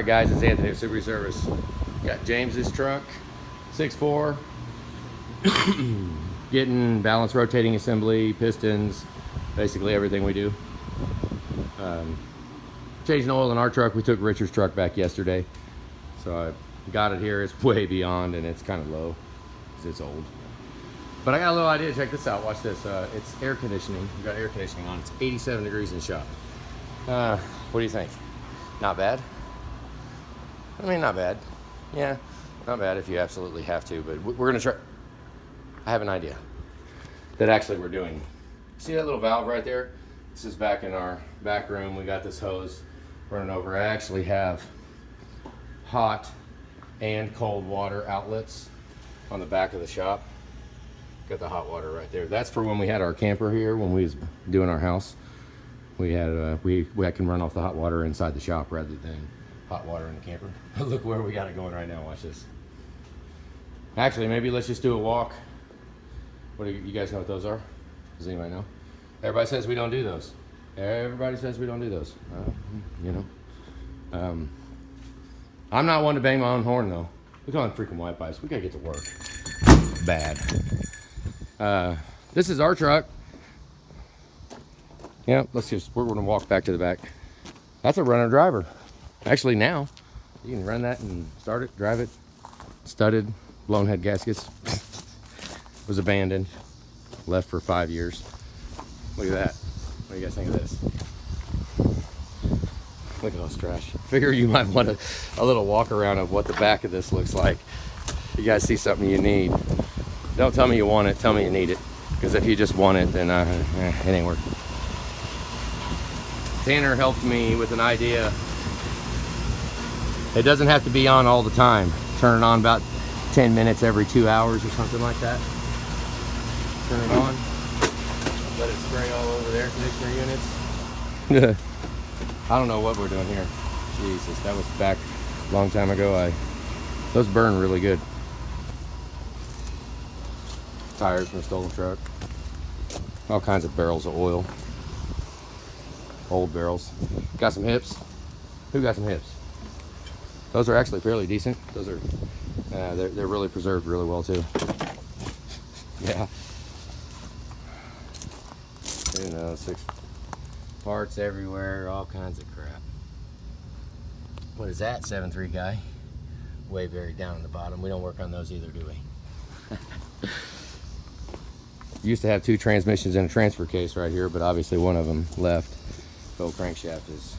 Alright guys, it's Anthony of Subaru Service. Got James's truck, 6'4", getting balance rotating assembly, pistons, basically everything we do. Changing oil in our truck. We took Richard's truck back yesterday, so I got it here. It's way beyond and it's kind of low because it's old. But I got a little idea. Check this out. Watch this. It's air conditioning. We got air conditioning on. It's 87 degrees in the shop. What do you think? Not bad? I mean, not bad. Yeah, not bad if you absolutely have to, but we're going to try. I have an idea that actually we're doing. See that little valve right there? This is back in our back room. We got this hose running over. I actually have hot and cold water outlets on the back of the shop. Got the hot water right there. That's for when we had our camper here, when we was doing our house. We had we can run off the hot water inside the shop rather than hot water in the camper. Look where we got it going right now. Watch this. Actually, maybe let's just do a walk. What do you guys know what those are? Does anybody know? Everybody says we don't do those. Everybody says we don't do those. You know. I'm not one to bang my own horn though. Look at all them freaking white pipes. We gotta get to work. Bad. This is our truck. Yeah, we're gonna walk back to the back. That's a runner driver. Actually now, you can run that and start it, drive it. Studded, blown head gaskets. Was abandoned, left for 5 years. Look at that. What do you guys think of this? Look at all this trash. Figure you might want a little walk around of what the back of this looks like. You guys see something you need. Don't tell me you want it, tell me you need it. Because if you just want it, then it ain't worth it. Tanner helped me with an idea. It doesn't have to be on all the time. Turn it on about 10 minutes every 2 hours or something like that. Turn it on. Let it spray all over the air conditioner units. I don't know what we're doing here. Jesus, that was back a long time ago. Those burn really good. Tires from a stolen truck. All kinds of barrels of oil. Old barrels. Got some hips. Who got some hips? Those are actually fairly decent. Those are, they're really preserved really well too. Yeah. You know, 6 parts everywhere, all kinds of crap. What is that, 7.3 guy? Way buried down in the bottom. We don't work on those either, do we? Used to have 2 transmissions in a transfer case right here, but obviously one of them left. The old crankshaft is,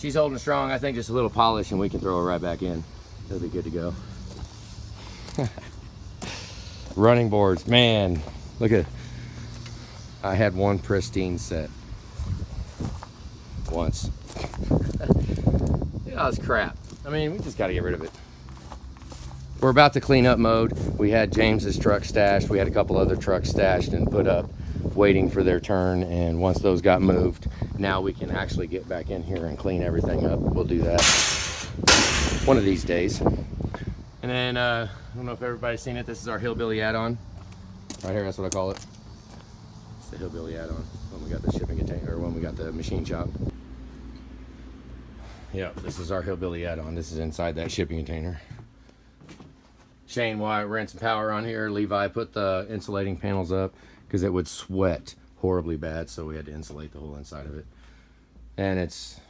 she's holding strong. I think just a little polish and we can throw her right back in. It'll be good to go. Running boards, man, look at, I had one pristine set once. Yeah, it's crap. I mean, we just got to get rid of it. We're about to clean up mode. We had James's truck stashed. We had a couple other trucks stashed and put up, waiting for their turn. And once those got moved, now we can actually get back in here and clean everything up. We'll do that one of these days. And then, I don't know if everybody's seen it. This is our Hillbilly add-on. Right here, that's what I call it. It's the Hillbilly add-on when we got the shipping container, or when we got the machine shop. Yeah, this is our Hillbilly add-on. This is inside that shipping container. Shane Wyatt ran some power on here. Levi put the insulating panels up because it would sweat horribly bad, so we had to insulate the whole inside of it. And it's,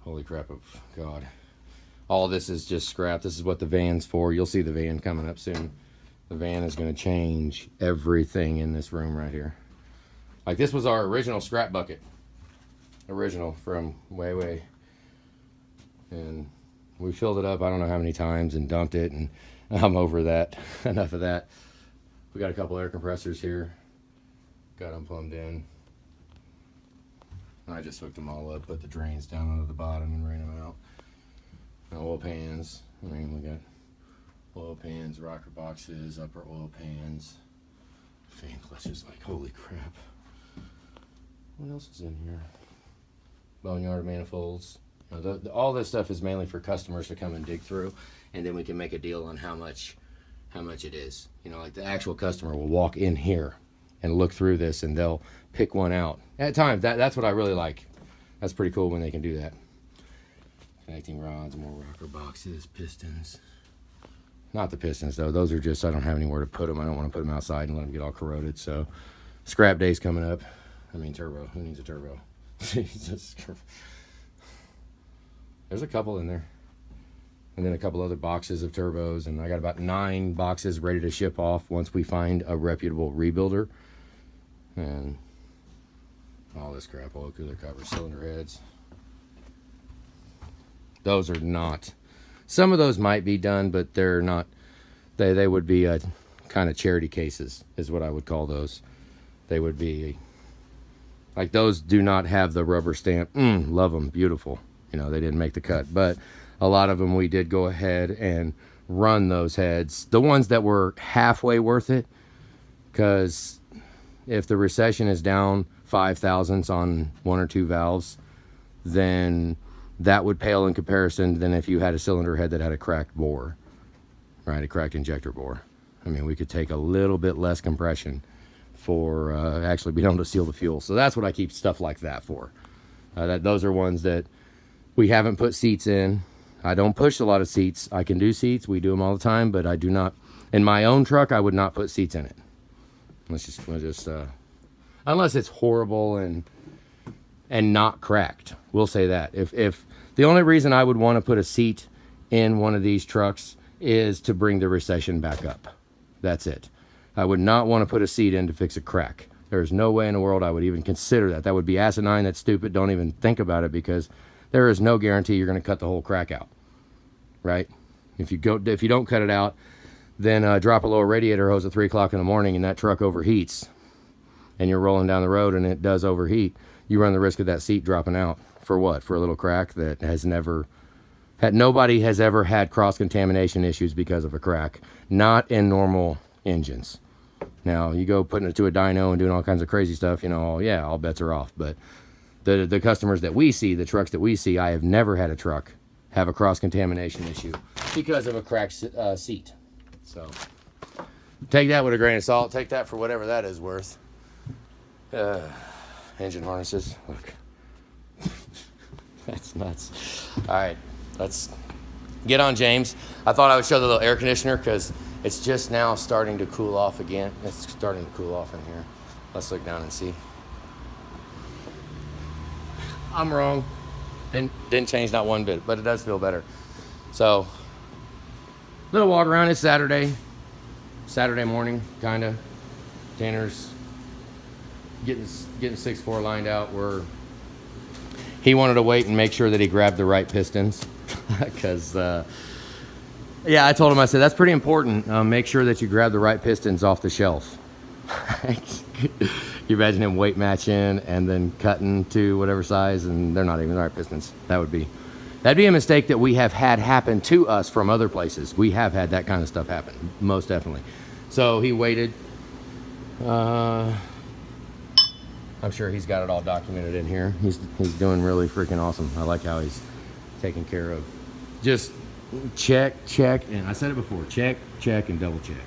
holy crap of God. All this is just scrap. This is what the van's for. You'll see the van coming up soon. The van is going to change everything in this room right here. Like, this was our original scrap bucket. Original from way. And we filled it up I don't know how many times and dumped it, and I'm over that. Enough of that. We got a couple air compressors here. Got them plumbed in. And I just hooked them all up, put the drains down onto the bottom and ran them out. And oil pans. I mean, we got oil pans, rocker boxes, upper oil pans, fan clutches. Like, holy crap. What else is in here? Boneyard manifolds. You know, all this stuff is mainly for customers to come and dig through, and then we can make a deal on how much it is. You know, like the actual customer will walk in here and look through this, and they'll pick one out at times. That's what I really like. That's pretty cool when they can do that. Connecting rods, more rocker boxes, pistons. Not the pistons though. Those are just, I don't have anywhere to put them. I don't want to put them outside and let them get all corroded. So scrap day's coming up. I mean turbo. Who needs a turbo? Jesus. There's a couple in there. And then a couple other boxes of turbos. And I got about 9 boxes ready to ship off once we find a reputable rebuilder. And all this crap, oil cooler covers, cylinder heads. Those are not, some of those might be done, but they're not, they would be kind of charity cases is what I would call those. They would be, like those do not have the rubber stamp, love them, beautiful. You know, they didn't make the cut, but a lot of them we did go ahead and run those heads. The ones that were halfway worth it, because if the recession is down 5 thousandths on 1 or 2 valves, then that would pale in comparison than if you had a cylinder head that had a cracked bore, right? A cracked injector bore. I mean, we could take a little bit less compression for actually being able to seal the fuel. So that's what I keep stuff like that for. Those are ones that we haven't put seats in. I don't push a lot of seats. I can do seats. We do them all the time, but I do not. In my own truck, I would not put seats in it. Unless it's horrible and not cracked. We'll say that. If the only reason I would want to put a seat in one of these trucks is to bring the recession back up. That's it. I would not want to put a seat in to fix a crack. There's no way in the world I would even consider that. That would be asinine. That's stupid. Don't even think about it, because there is no guarantee you're going to cut the whole crack out, right? If you don't cut it out, then drop a lower radiator hose at 3 o'clock in the morning and that truck overheats and you're rolling down the road and it does overheat, you run the risk of that seat dropping out. For what? For a little crack that has never had, nobody has ever had cross-contamination issues because of a crack. Not in normal engines. Now, you go putting it to a dyno and doing all kinds of crazy stuff, you know, yeah, all bets are off. But the customers that we see, the trucks that we see, I have never had a truck have a cross-contamination issue because of a cracked seat. So take that with a grain of salt. Take that for whatever that is worth. Engine harnesses. Look. That's nuts. All right, let's get on, James. I thought I would show the little air conditioner because it's just now starting to cool off again. It's starting to cool off in here. Let's look down and see. I'm wrong. Didn't change not one bit, but it does feel better. So, little walk around. It's Saturday morning, kind of. Tanner's getting 6.4 lined out. He wanted to wait and make sure that he grabbed the right pistons, because yeah, I told him, I said, that's pretty important. Make sure that you grab the right pistons off the shelf. You imagine him weight matching and then cutting to whatever size, and they're not even the right pistons. That'd be a mistake that we have had happen to us from other places. We have had that kind of stuff happen, most definitely. So he waited. I'm sure he's got it all documented in here. He's doing really freaking awesome. I like how he's taking care of just check, and I said it before, check, and double check.